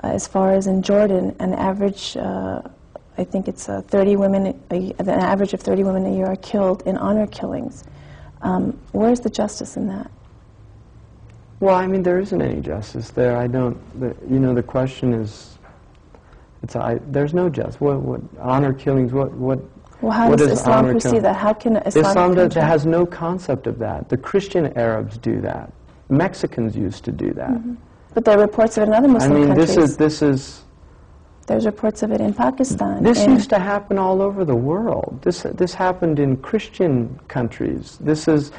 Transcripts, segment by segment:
as far as in Jordan, an average, I think it's 30 women, an average of 30 women a year are killed in honor killings. Where's the justice in that? Well, I mean, there isn't any justice there. I don't, you know, the question is, there's no justice. What honor killings, what well, how does Islam perceive that? How can Islam has no concept of that. The Christian Arabs do that. Mexicans used to do that. Mm-hmm. But there are reports of it in other Muslim countries. There's reports of it in Pakistan. This used to happen all over the world. This happened in Christian countries. This is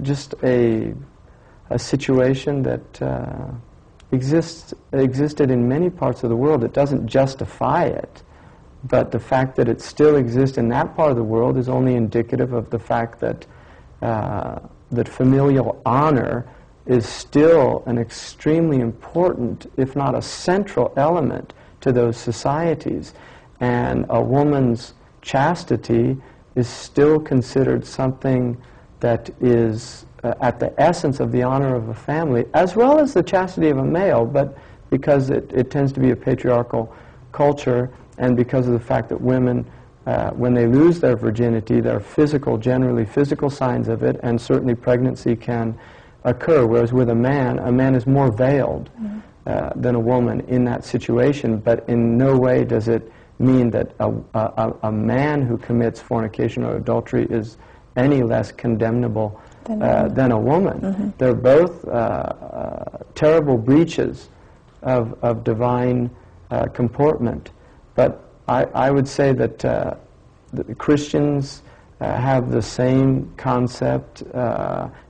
just a situation that existed in many parts of the world. It doesn't justify it, but the fact that it still exists in that part of the world is only indicative of the fact that that familial honor is still an extremely important, if not a central element to those societies. And a woman's chastity is still considered something that is at the essence of the honor of a family, as well as the chastity of a male, but because it tends to be a patriarchal culture, and because of the fact that women, when they lose their virginity, there are generally physical signs of it, and certainly pregnancy can occur, whereas with a man is more veiled than a woman in that situation, but in no way does it mean that a man who commits fornication or adultery is any less condemnable than a woman. Mm-hmm. They're both terrible breaches of divine comportment. But I would say that the Christians have the same concept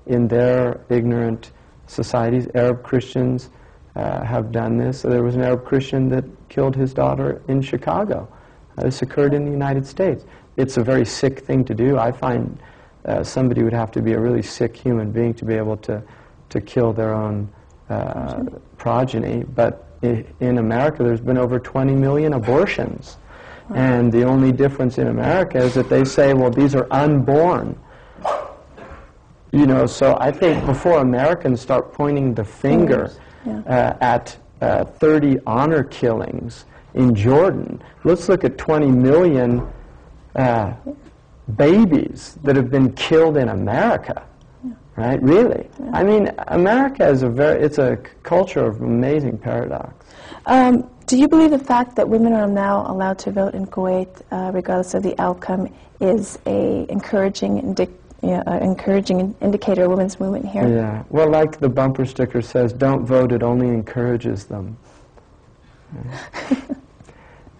in their ignorant societies. Arab Christians have done this. There was an Arab Christian that killed his daughter in Chicago. This occurred in the United States. It's a very sick thing to do. I find somebody would have to be a really sick human being to be able to kill their own progeny. But in America, there's been over 20 million abortions. Wow. And the only difference in America is that they say, well, these are unborn. You know, so I think before Americans start pointing the finger at 30 honor killings in Jordan, let's look at 20 million babies that have been killed in America. Right? Really? Yeah. I mean, America is it's a culture of amazing paradox. Do you believe the fact that women are now allowed to vote in Kuwait, regardless of the outcome, is a encouraging indicator of women's movement here? Yeah. Well, like the bumper sticker says, don't vote, it only encourages them.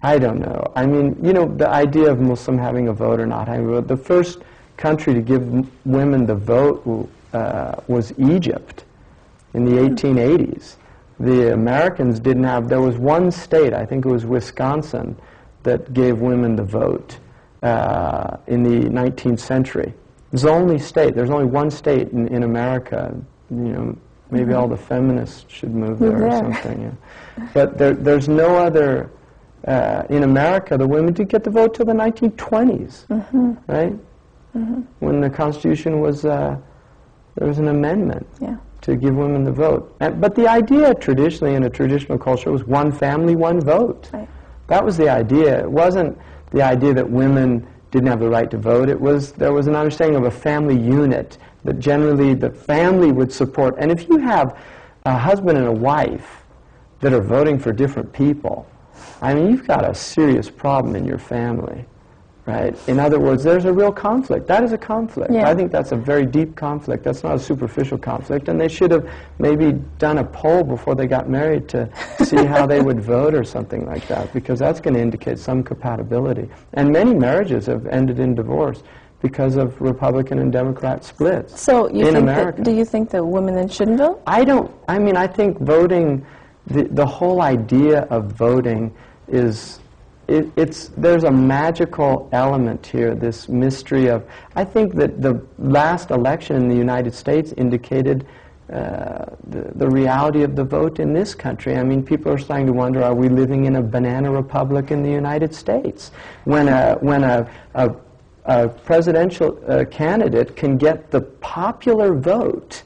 I don't know. I mean, you know, the idea of Muslim having a vote or not having a vote, the first country to give women the vote was Egypt in the 1880s. The Americans didn't have, there was one state, I think it was Wisconsin, that gave women the vote in the 19th century. It was the only state. There's only one state in America. You know, maybe all the feminists should move there or something. Yeah. But there's no other, in America, the women didn't get the vote till the 1920s, right? When the Constitution was, there was an amendment to give women the vote. But the idea traditionally in a traditional culture was one family, one vote. Right. That was the idea. It wasn't the idea that women didn't have the right to vote. There was an understanding of a family unit that generally the family would support. And if you have a husband and a wife that are voting for different people, I mean, you've got a serious problem in your family. Right? In other words, there's a real conflict. That is a conflict. Yeah. I think that's a very deep conflict. That's not a superficial conflict. And they should have maybe done a poll before they got married to see how they would vote or something like that, because that's going to indicate some compatibility. And many marriages have ended in divorce because of Republican and Democrat splits. So you think do you think that women then shouldn't vote? I don't. I mean, I think voting, the whole idea of voting is... there's a magical element here, this mystery of... I think that the last election in the United States indicated the reality of the vote in this country. I mean, people are starting to wonder, are we living in a banana republic in the United States? When a presidential candidate can get the popular vote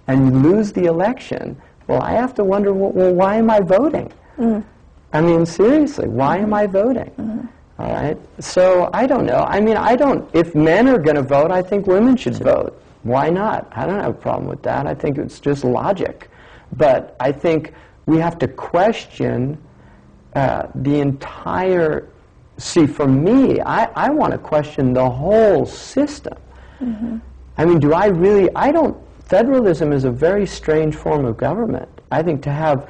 and lose the election well, I have to wonder, well, why am I voting? I mean, seriously, why am I voting? All right? So, I don't know. I mean, if men are going to vote, I think women should vote. Why not? I don't have a problem with that. I think it's just logic. But I think we have to question the entire... See, for me, I want to question the whole system. I mean, federalism is a very strange form of government. I think to have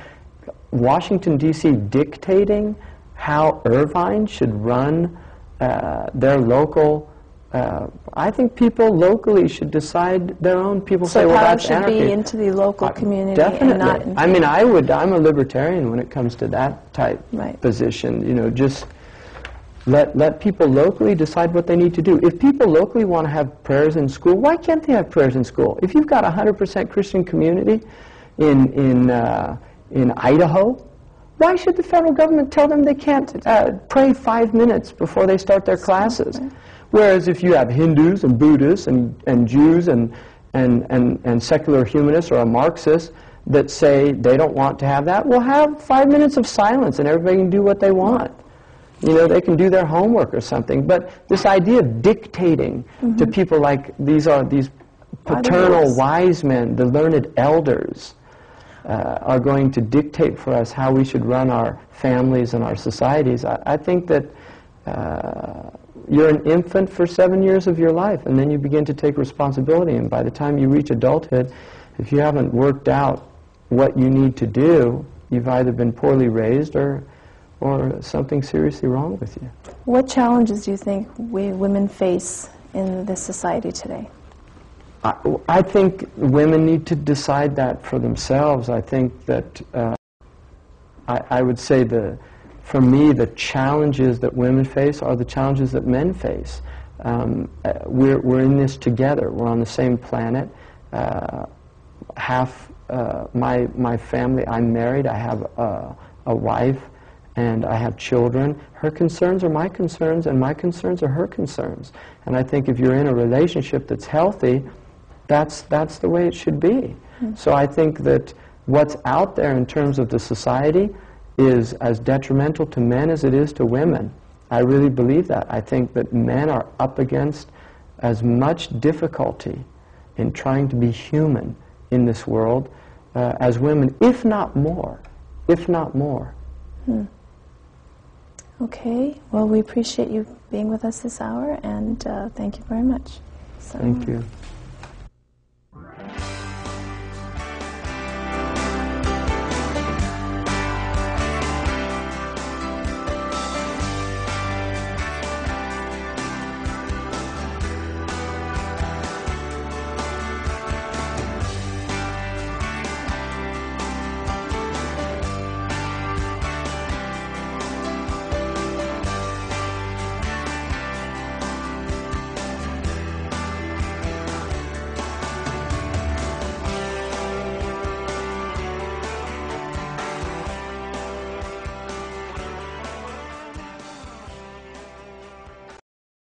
Washington, D.C. dictating how Irvine should run their local... I think people locally should decide their own. People say, well, that's anarchy. So power should be into the local community. Definitely. And not I mean, I'm a libertarian when it comes to that type position. You know, just let people locally decide what they need to do. If people locally want to have prayers in school, why can't they have prayers in school? If you've got a 100% Christian community in Idaho, why should the federal government tell them they can't pray 5 minutes before they start their classes? Whereas if you have Hindus and Buddhists and Jews and secular humanists or a Marxist that say they don't want to have that, well, have 5 minutes of silence and everybody can do what they want. You know, they can do their homework or something. But this idea of dictating to people like these paternal wise men, the learned elders, are going to dictate for us how we should run our families and our societies. I think that you're an infant for 7 years of your life, and then you begin to take responsibility. And by the time you reach adulthood, if you haven't worked out what you need to do, you've either been poorly raised or something seriously wrong with you. What challenges do you think we women face in this society today? I think women need to decide that for themselves. I think that I would say for me, the challenges that women face are the challenges that men face. We're in this together. We're on the same planet. Half my family, I'm married. I have a wife, and I have children. Her concerns are my concerns, and my concerns are her concerns. And I think if you're in a relationship that's healthy, that's the way it should be. So I think that what's out there in terms of the society is as detrimental to men as it is to women. I really believe that. I think that men are up against as much difficulty in trying to be human in this world as women, if not more. If not more. Okay. Well, we appreciate you being with us this hour, and thank you very much. Thank you.